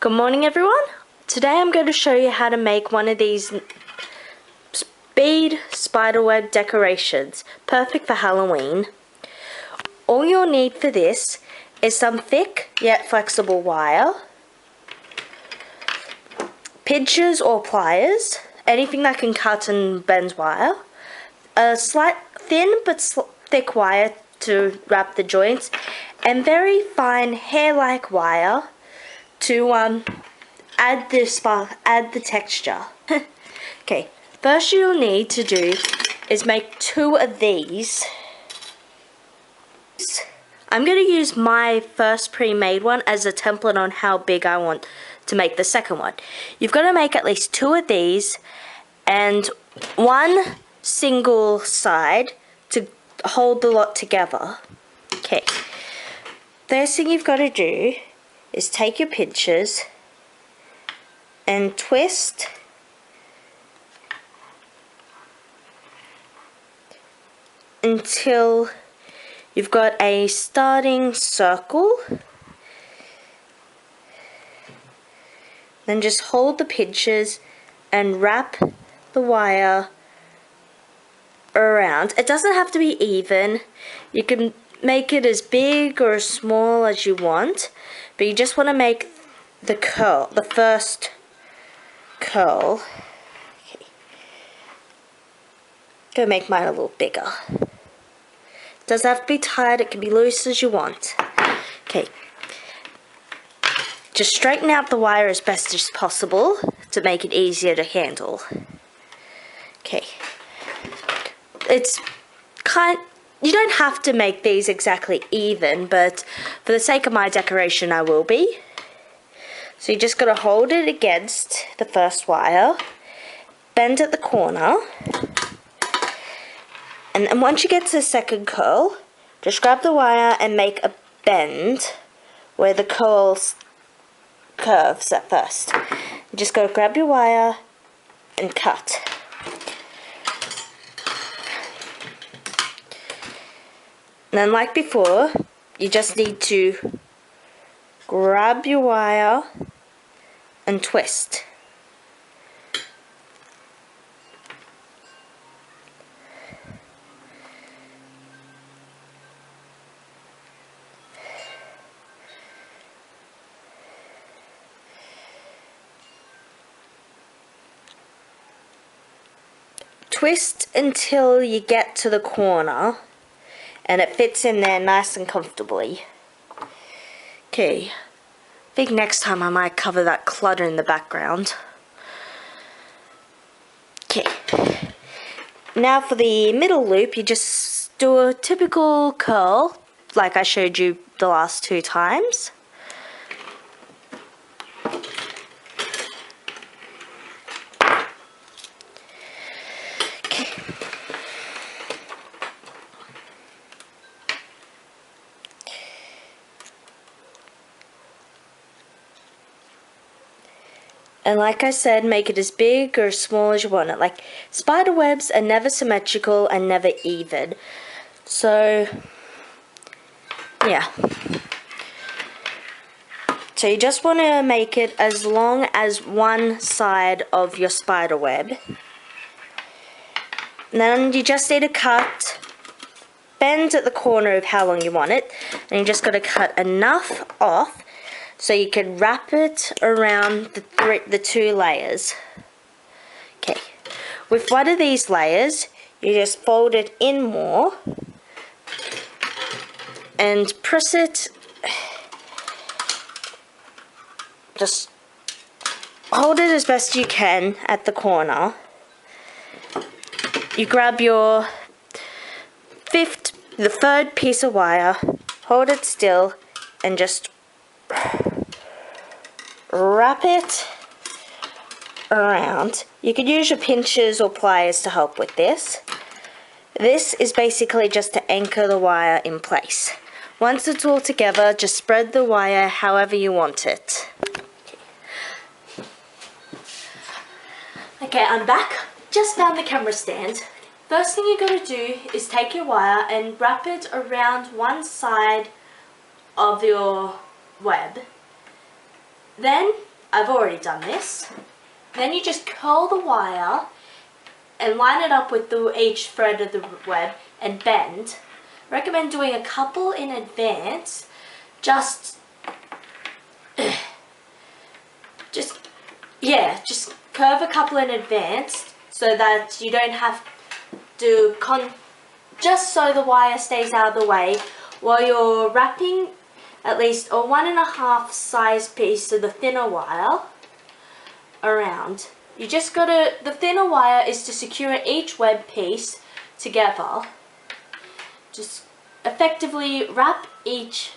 Good morning everyone. Today I'm going to show you how to make one of these bead spiderweb decorations, perfect for Halloween. All you'll need for this is some thick yet flexible wire, pinchers or pliers, anything that can cut and bend wire, a slight thin but thick wire to wrap the joints, and very fine hair-like wire to add the texture. Okay, first you'll need to do is make 2 of these. I'm going to use my first pre-made one as a template on how big I want to make the second one. You've got to make at least 2 of these and 1 single side to hold the lot together. Okay, first thing you've got to do is take your pinchers and twist until you've got a starting circle. Then just hold the pinchers and wrap the wire around. It doesn't have to be even. You can make it as big or as small as you want, but you just want to make the curl, the first curl. Okay. Gonna make mine a little bigger. It doesn't have to be tight, it can be loose as you want. Okay. Just straighten out the wire as best as possible to make it easier to handle. Okay. You don't have to make these exactly even, but for the sake of my decoration I will be. So you just got to hold it against the first wire, bend at the corner, and then once you get to the second curl, just grab the wire and make a bend where the curl curves at first. You just got to grab your wire and cut. And then like before, you just need to grab your wire and twist. Twist until you get to the corner and it fits in there nice and comfortably. Okay, I think next time I might cover that clutter in the background. Okay, now for the middle loop, you just do a typical curl like I showed you the last 2 times. And like I said, make it as big or as small as you want it. Like, spider webs are never symmetrical and never even. So, yeah. So you just want to make it as long as one side of your spider web. And then you just need to cut, bend at the corner of how long you want it. And you just got to cut enough off so you can wrap it around the 2 layers. Okay, with one of these layers, you just fold it in more and press it. Just hold it as best you can at the corner. You grab your the 3rd piece of wire, hold it still, and just wrap it around. You could use your pinchers or pliers to help with this. This is basically just to anchor the wire in place. Once it's all together, just spread the wire however you want it. Okay, I'm back. Just found the camera stand. First thing you're going to do is take your wire and wrap it around one side of your web. Then I've already done this. Then you just curl the wire and line it up with each thread of the web and bend. I recommend doing a couple in advance, just curve a couple in advance so that you don't have to just so the wire stays out of the way while you're wrapping at least a 1.5 size piece of the thinner wire around. You just gotta, the thinner wire is to secure each web piece together. Just effectively wrap each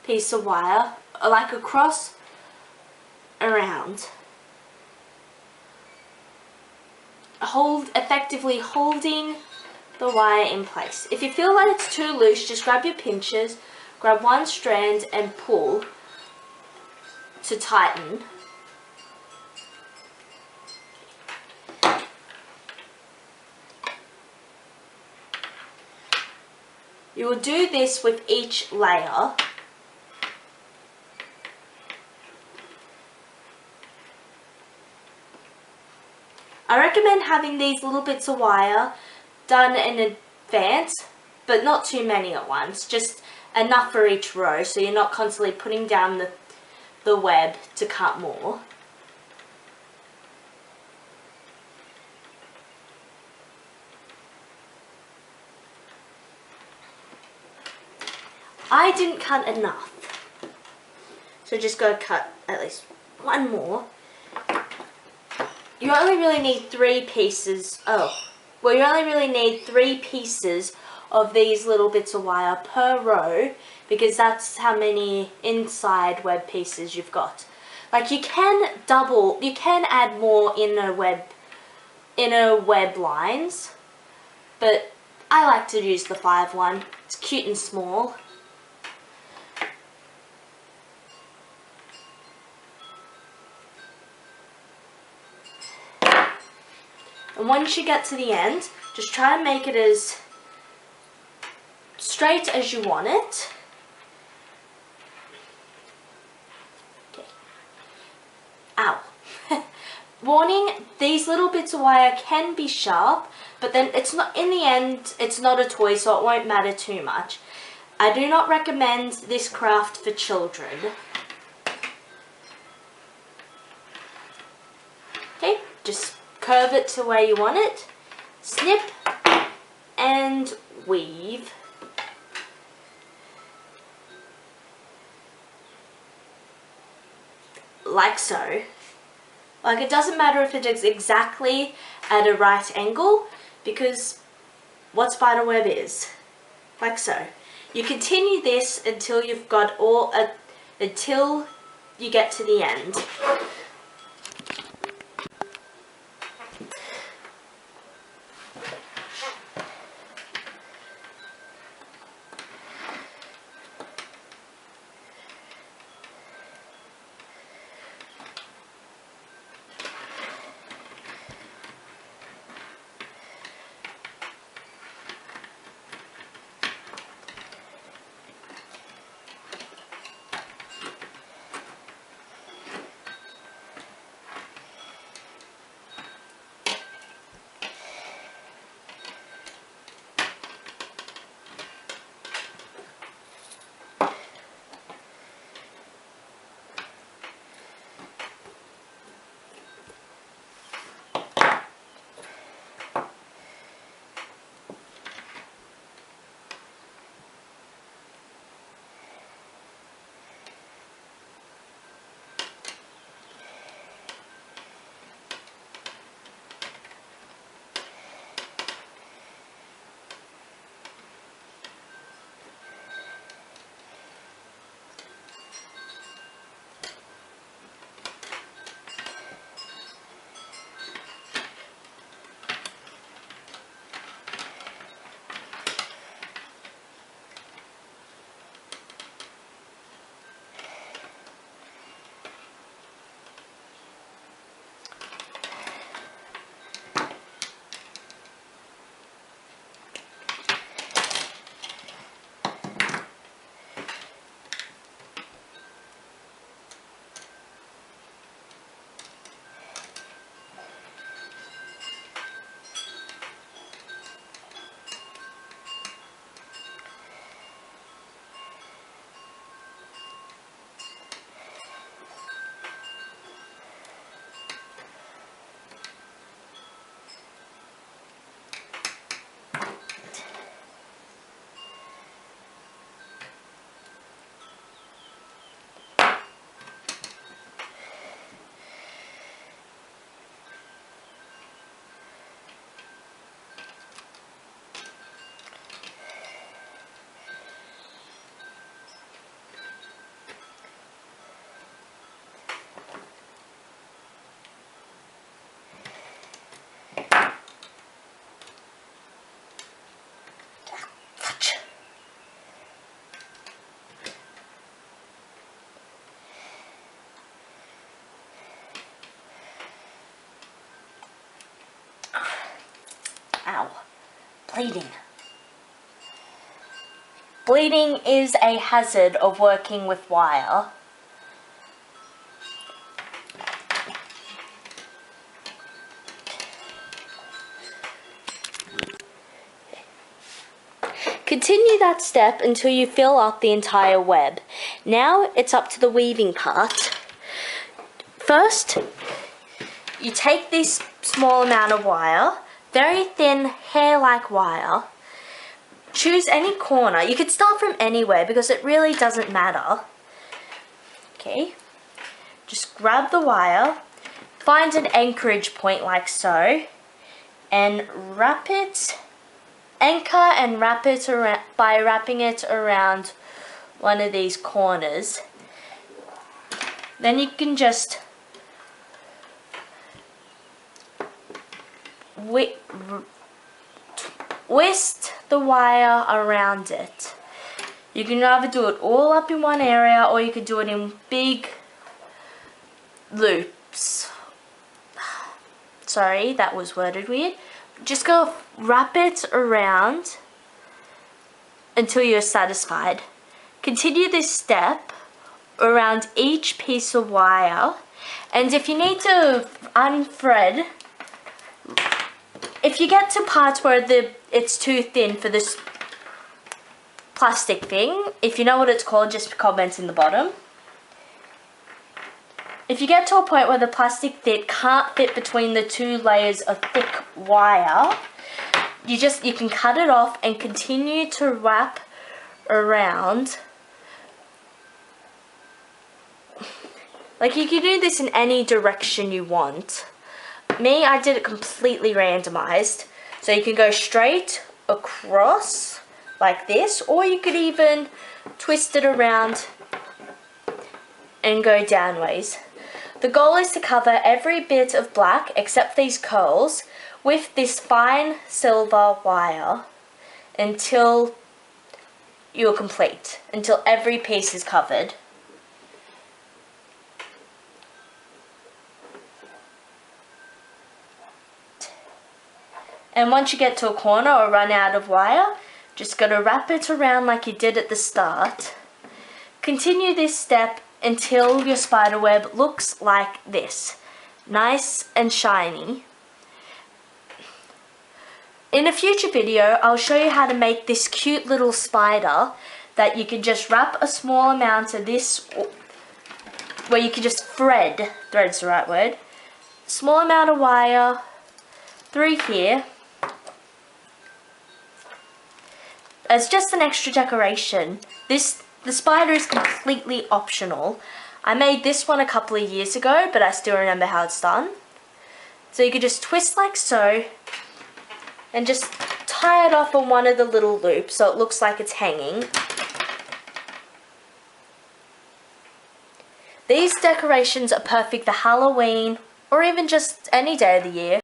piece of wire like across around. Effectively holding the wire in place. If you feel that it's too loose, just grab your pinchers, grab one strand and pull to tighten. You will do this with each layer. I recommend having these little bits of wire done in advance, but not too many at once, just enough for each row so you're not constantly putting down the web to cut more. I didn't cut enough, so just go cut at least one more. You only really need 3 pieces. You only really need 3 pieces of these little bits of wire per row, because that's how many inside web pieces you've got. Like you can add more inner web lines, but I like to use the 5 one. It's cute and small. And once you get to the end, just try and make it as straight as you want it. Okay. Ow. Warning, these little bits of wire can be sharp, but then it's not, in the end, it's not a toy, so it won't matter too much. I do not recommend this craft for children. Okay, just curve it to where you want it, snip and weave. Like so. Like it doesn't matter if it is exactly at a right angle, because what spider web is. Like so. You continue this until you've got until you get to the end. Ow. Bleeding. Bleeding is a hazard of working with wire. Continue that step until you fill up the entire web. Now it's up to the weaving part. First, you take this small amount of wire, very thin hair-like wire. Choose any corner. You could start from anywhere because it really doesn't matter. Okay, just grab the wire, find an anchorage point like so, and wrap it. Anchor and wrap it around by wrapping it around one of these corners. Then you can just twist the wire around it. You can either do it all up in one area or you could do it in big loops. Sorry, that was worded weird. Just go wrap it around until you're satisfied. Continue this step around each piece of wire, and if you need to unthread, if you get to parts where it's too thin for this plastic thing, if you know what it's called, just comment in the bottom. If you get to a point where the plastic can't fit between the two layers of thick wire, you can cut it off and continue to wrap around. Like, you can do this in any direction you want. Me, I did it completely randomized. So you can go straight across like this, or you could even twist it around and go downways. The goal is to cover every bit of black except these curls with this fine silver wire until you're complete, until every piece is covered. And once you get to a corner or run out of wire, just gotta wrap it around like you did at the start. Continue this step until your spider web looks like this, nice and shiny. In a future video, I'll show you how to make this cute little spider that you can just wrap a small amount of this, where you can just thread's the right word, small amount of wire through here as just an extra decoration. The spider is completely optional. I made this one a couple of years ago, but I still remember how it's done. So you could just twist like so and just tie it off on one of the little loops so it looks like it's hanging. These decorations are perfect for Halloween or even just any day of the year.